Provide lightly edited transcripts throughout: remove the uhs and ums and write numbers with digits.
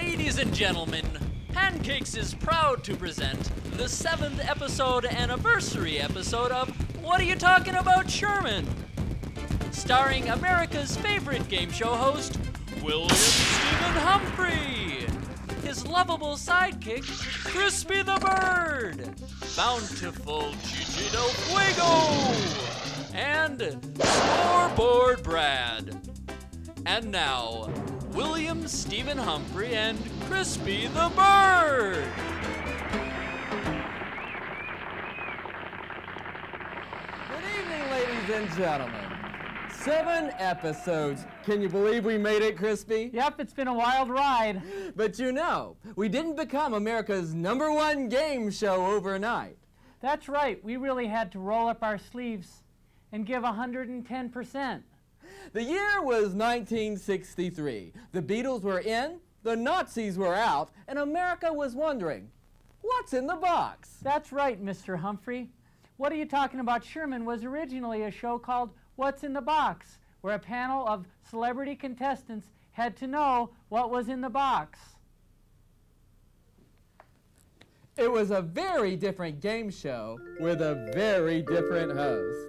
Ladies and gentlemen, Pancakes is proud to present the 7th episode anniversary episode of What Are You Talking About, Sherman? Starring America's favorite game show host, William Stephen Humphrey, his lovable sidekick, Crispy the Bird, Bountiful Chichi del Fuego, and Scoreboard Brad. And now, William Stephen Humphrey and Crispy the Bird. Good evening, ladies and gentlemen. 7 episodes. Can you believe we made it, Crispy? Yep, it's been a wild ride. But you know, we didn't become America's #1 game show overnight. That's right. We really had to roll up our sleeves and give 110%. The year was 1963. The Beatles were in, the Nazis were out, and America was wondering, what's in the box? That's right, Mr. Humphrey. What Are You Talking About, Sherman was originally a show called What's in the Box, where a panel of celebrity contestants had to know what was in the box. It was a very different game show with a very different host.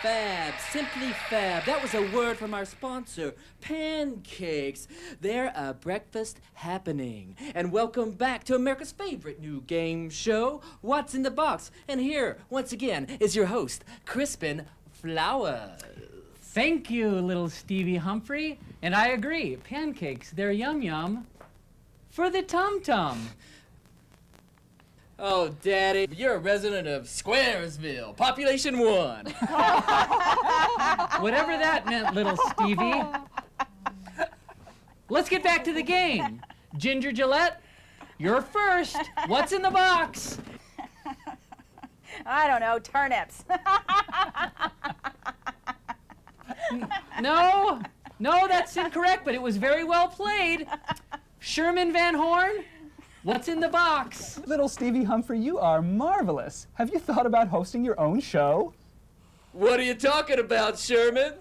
Fab, simply fab. That was a word from our sponsor, Pancakes. They're a breakfast happening. And welcome back to America's favorite new game show, What's in the Box? And here, once again, is your host, Crispin Flowers. Thank you, little Stevie Humphrey. And I agree, pancakes, they're yum-yum for the tum-tum. Oh, Daddy, you're a resident of Squaresville, population 1. Whatever that meant, little Stevie. Let's get back to the game. Ginger Gillette, you're first. What's in the box? I don't know, turnips. No, that's incorrect, but it was very well played. Sherman Van Horn, what's in the box? Little Stevie Humphrey, you are marvelous. Have you thought about hosting your own show? What are you talking about, Sherman?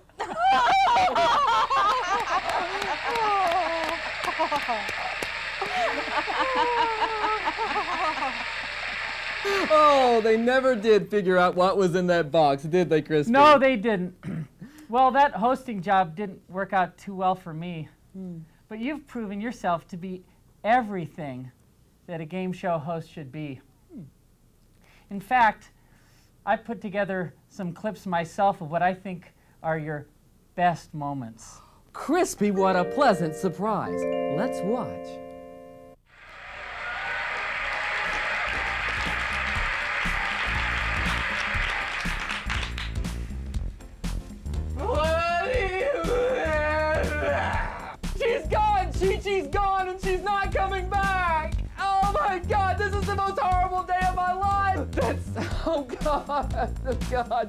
Oh, they never did figure out what was in that box, did they, Crispy? No, they didn't. Well, that hosting job didn't work out too well for me. But you've proven yourself to be everything that a game show host should be. In fact, I put together some clips myself of what I think are your best moments. Crispy, what a pleasant surprise. Let's watch. She's gone! Chi-Chi's gone and she's not coming back! Oh my God, this is the most horrible day of my life! Oh God,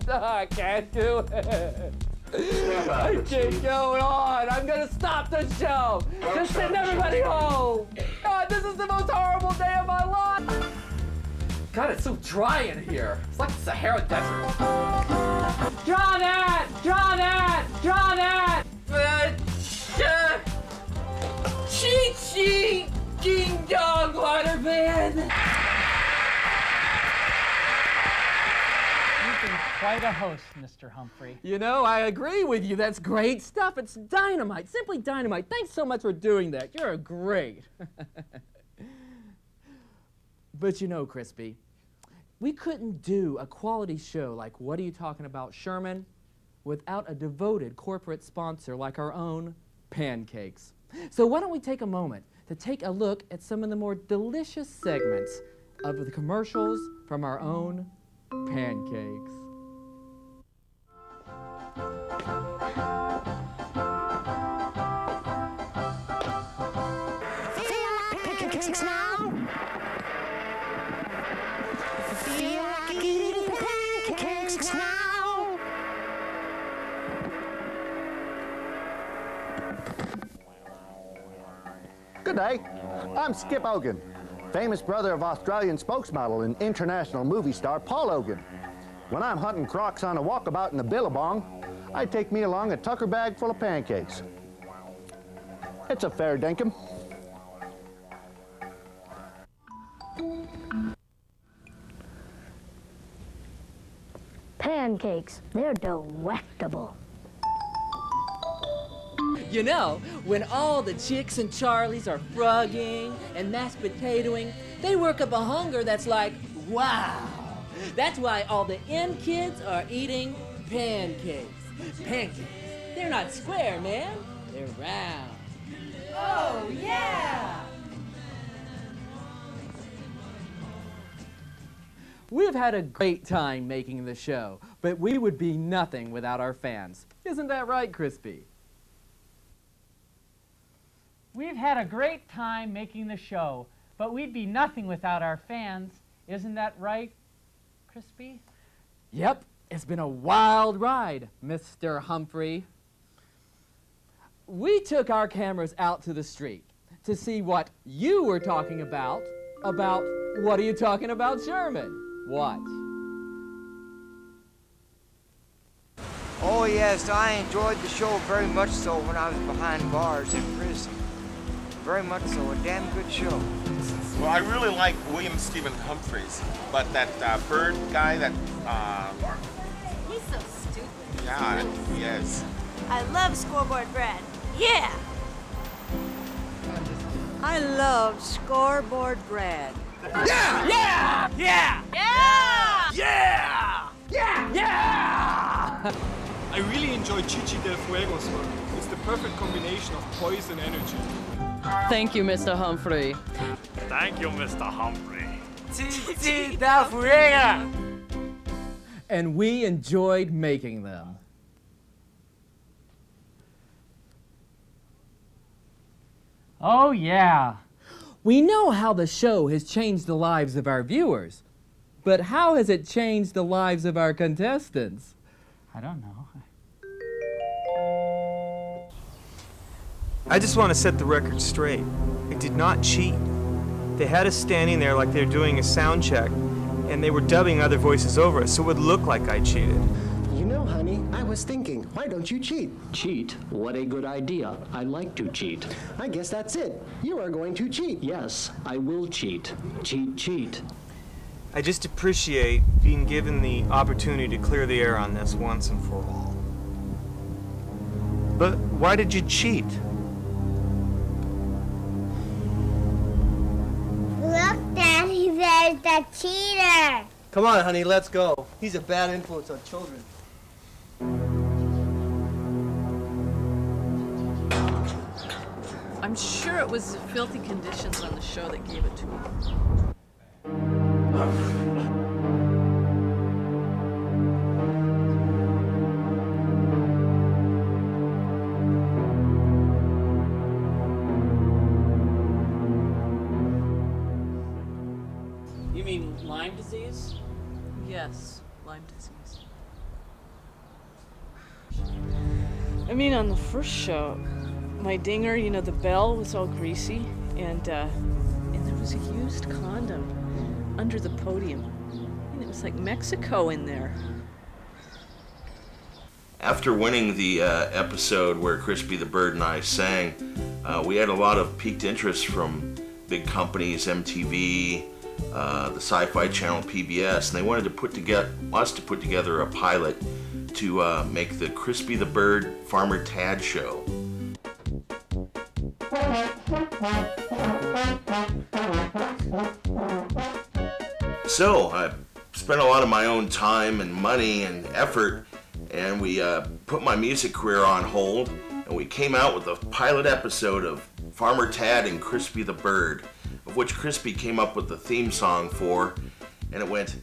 I can't do it. I can't go on. I'm gonna stop the show. Just send everybody home. God, this is the most horrible day of my life. God, it's so dry in here. It's like the Sahara Desert. Draw that! Draw that! Draw that! Chi-Chi! Ding dong, waterman! You've been quite a host, Mr. Humphrey. You know, I agree with you. That's great stuff. It's dynamite. Simply dynamite. Thanks so much for doing that. You're great. But you know, Crispy, we couldn't do a quality show like What Are You Talking About, Sherman, without a devoted corporate sponsor like our own Pancakes. So why don't we take a moment to take a look at some of the more delicious segments of the commercials from our own Pancakes. Feel like pancakes now? Feel like eating pancakes now? Good day. I'm Skip Hogan, famous brother of Australian spokesmodel and international movie star Paul Hogan. When I'm hunting crocs on a walkabout in the Billabong, I'd take me along a tucker bag full of pancakes. It's a fair dinkum. Pancakes, they're delectable. You know, when all the chicks and Charlies are frogging and mashed potatoing, they work up a hunger that's like, wow. That's why all the N kids are eating pancakes. Pancakes, they're not square, man. They're round. Oh, yeah! We've had a great time making the show, but we would be nothing without our fans. Isn't that right, Crispy? We've had a great time making the show, but we'd be nothing without our fans. Isn't that right, Crispy? Yep, it's been a wild ride, Mr. Humphrey. We took our cameras out to the street to see what you were talking about what are you talking about, Sherman? Watch. Oh yes, I enjoyed the show very much so when I was behind bars in prison. Very much so, a damn good show. Well, I really like William Stephen Humphreys, but that Bird guy, that He's so stupid. yeah, he is. I love scoreboard bread. Yeah! I love scoreboard bread. Yeah! Yeah! Yeah! Yeah! Yeah! Yeah! Yeah! I really enjoy Chichi del Fuego's work. It's the perfect combination of poise and energy. Thank you, Mr. Humphrey. Thank you, Mr. Humphrey. Chichi del Fuego! And we enjoyed making them. Oh, yeah. We know how the show has changed the lives of our viewers, but how has it changed the lives of our contestants? I don't know. I just want to set the record straight. I did not cheat. They had us standing there like they were doing a sound check, and they were dubbing other voices over us, so it would look like I cheated. You know, honey, I was thinking, why don't you cheat? Cheat? What a good idea. I like to cheat. I guess that's it. You are going to cheat. Yes, I will cheat. Cheat, cheat. I just appreciate being given the opportunity to clear the air on this once and for all. But why did you cheat? Look, Daddy, there's the cheater. Come on, honey, let's go. He's a bad influence on children. I'm sure it was the filthy conditions on the show that gave it to him. You mean Lyme disease? Yes, Lyme disease. I mean, on the first show, my dinger, you know, the bell was all greasy, and there was a used condom under the podium. And it was like Mexico in there. After winning the episode where Crispy the Bird and I sang, we had a lot of piqued interest from big companies, MTV, the Sci-Fi Channel, PBS, and they wanted to put together a pilot to make the Crispy the Bird Farmer Tad show. So I spent a lot of my own time and money and effort, and we put my music career on hold, and we came out with a pilot episode of Farmer Tad and Crispy the Bird, of which Crispy came up with the theme song for, and it went,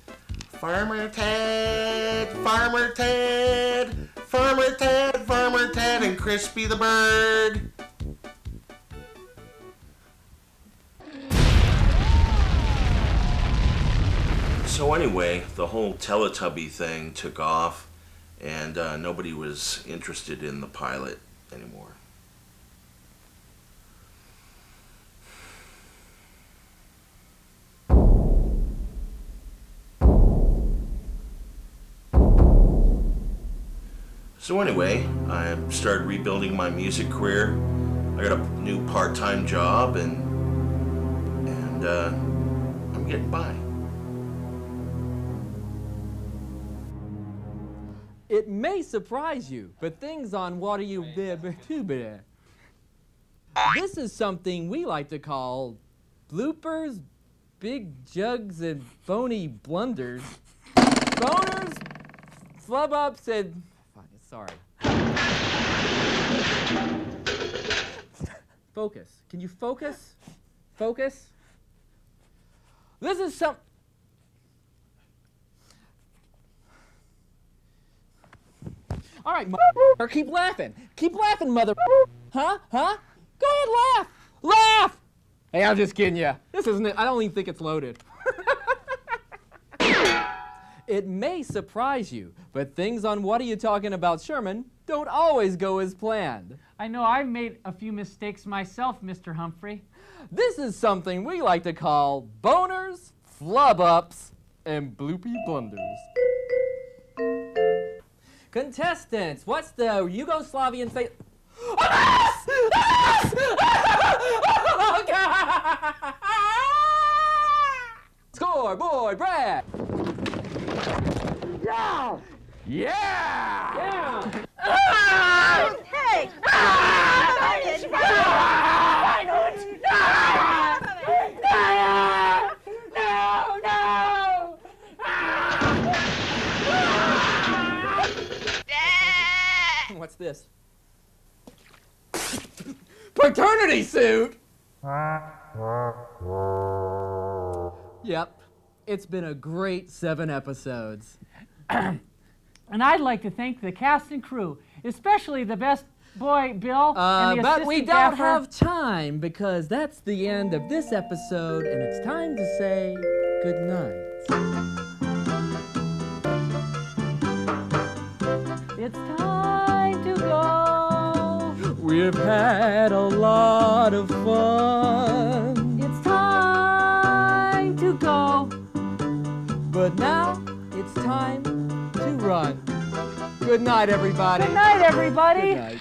Farmer Tad, Farmer Tad, Farmer Tad, Farmer Tad, and Crispy the Bird. So anyway, the whole Teletubby thing took off, and nobody was interested in the pilot anymore. So anyway, I started rebuilding my music career. I got a new part-time job, and I'm getting by. It may surprise you, but things on What Are You... This is something we like to call bloopers, big jugs, and phony blunders. Boners, flub-ups, and... Sorry. Focus. Can you focus? Focus. This is some... All right, or keep laughing. Keep laughing, mother... Huh? Huh? Go ahead, laugh! Laugh! Hey, I'm just kidding ya. This isn't it. I don't even think it's loaded. It may surprise you, but things on What Are You Talking About, Sherman don't always go as planned. I know I've made a few mistakes myself, Mr. Humphrey. This is something we like to call boners, flub-ups, and bloopy blunders. Contestants, what's the Yugoslavian face? Oh, God! Scoreboard, Brad! Yeah! Yeah! Yeah! Hey! What's this? Paternity suit? Yep. It's been a great 7 episodes. And I'd like to thank the cast and crew, especially the best boy, Bill, and the but we assistant don't gaffer. have time because that's the end of this episode and it's time to say good night. It's time to go. We've had a lot of fun. It's time to go. But now it's time to run. Good night, everybody. Good night, everybody. Good night.